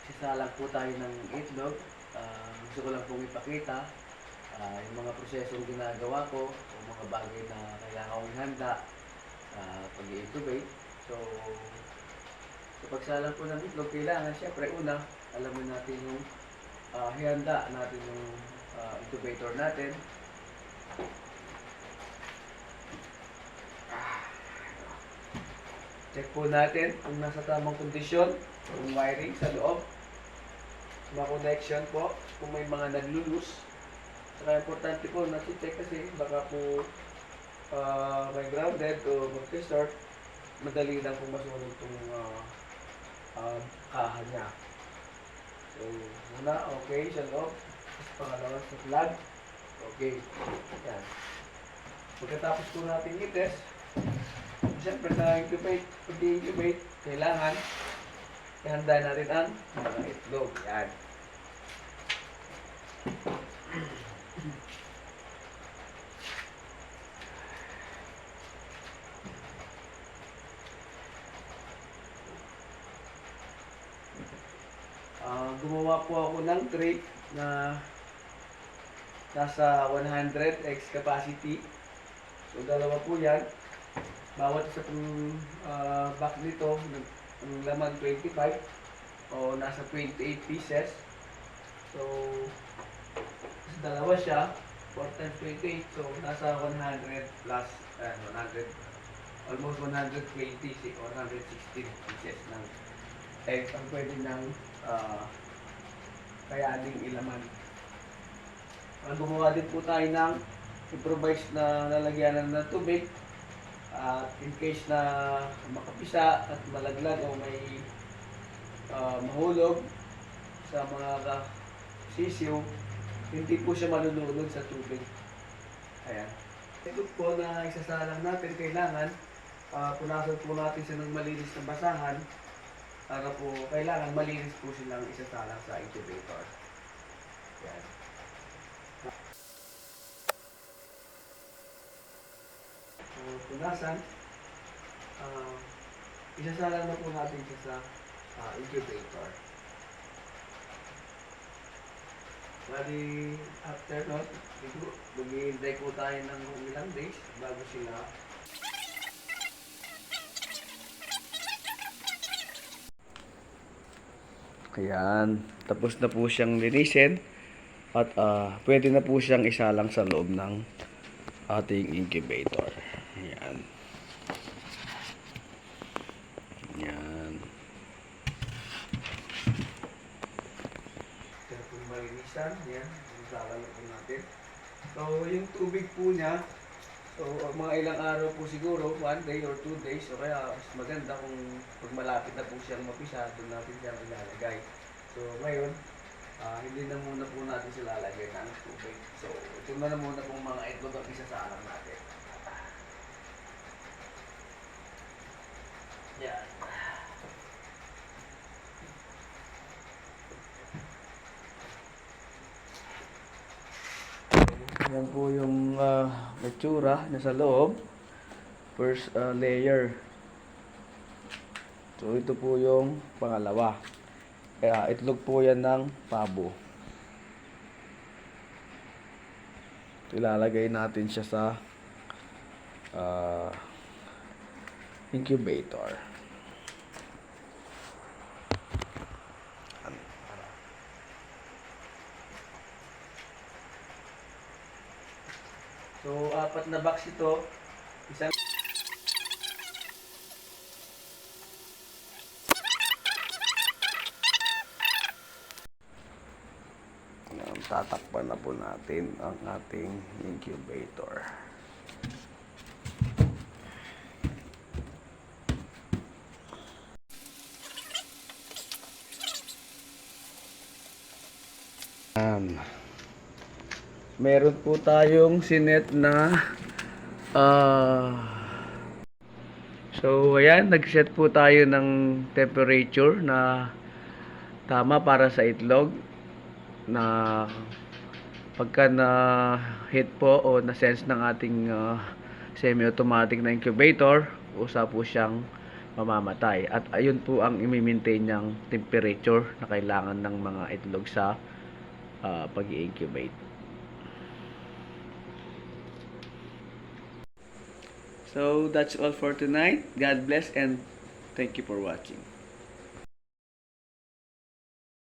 Magsasalang po tayo ng itlog. Gusto ko lang pong ipakita yung mga prosesong ginagawa ko o mga bagay na kailangan kong ihanda sa pag-i-incubate. So, sa pagsalang po ng itlog, kailangan siyempre una, alam mo natin yung hihanda natin yung incubator natin. Check po natin kung nasa tamang kondisyon, yung wiring sa loob, mga connection po, kung may mga naglulus. Saka importante po na-check kasi baka po may grounded o mag-restart, madali lang kung masunog itong kaha niya. So, muna, okay, sa loob. Tapos pangalawa sa flag. Okay. Yan. Pagkatapos po natin i-test, siyempre sa incubate, pag-incubate, kailangan ihanda natin ang mga itlog. Yan. Gumawa po ako ng tray na nasa 100x capacity. So, dalawa po yan. Bawat isa pong box nito, ang laman 25 o nasa 28 pieces. So, dalawa siya, 4 times 28, so nasa 100 plus, 100, almost 120 or 116 pieces ng egg ang pwede ng kayaning ilaman. Gumawa din po tayo ng improvised na lalagyanan ng tubig at in case na makapisa at malaglag o may mahulog sa mga sisiw, hindi po siya malulunod sa tubig. Ayan. Ito po na isasalang natin, kailangan punasan po natin siya ng malinis na basahan para po kailangan malinis po silang isasalang sa incubator. Ayan. So, punasan, isasalang na po natin siya sa incubator. Bali, after nun, mag-i-hintay po tayo ng ilang days bago sila Ayan, tapos na po siyang linisin at pwede na po siyang isalang sa loob ng ating incubator. Ayan. Ayan. Ito po yung malinisan. Ayan, isalang po natin. So, yung tubig po niya, so mga ilang araw po siguro, 1 day or 2 days, so kaya mas maganda kung pag malapit na po siyang mapisa, doon natin siyang ilalagay. So ngayon, hindi na muna po natin sila lalagay ng tubig. So ito na muna pong mga itlog ang isasalang natin. Yan. Yan po yung itsura na sa loob. First layer. So ito po yung pangalawa. Kaya itlog po yan ng pabo. Ilalagay natin siya sa incubator. So, 4 na box ito. Isang tatakpan na po natin ang ating incubator. Meron po tayong sinet na so ayan, nag-set po tayo ng temperature na tama para sa itlog, na pagka na hit po o na sense ng ating semi-automatic na incubator, usa po siyang mamamatay. At ayun po ang i-maintain niyang temperature na kailangan ng mga itlog sa pag-i-incubate. So that's all for tonight. God bless and thank you for watching.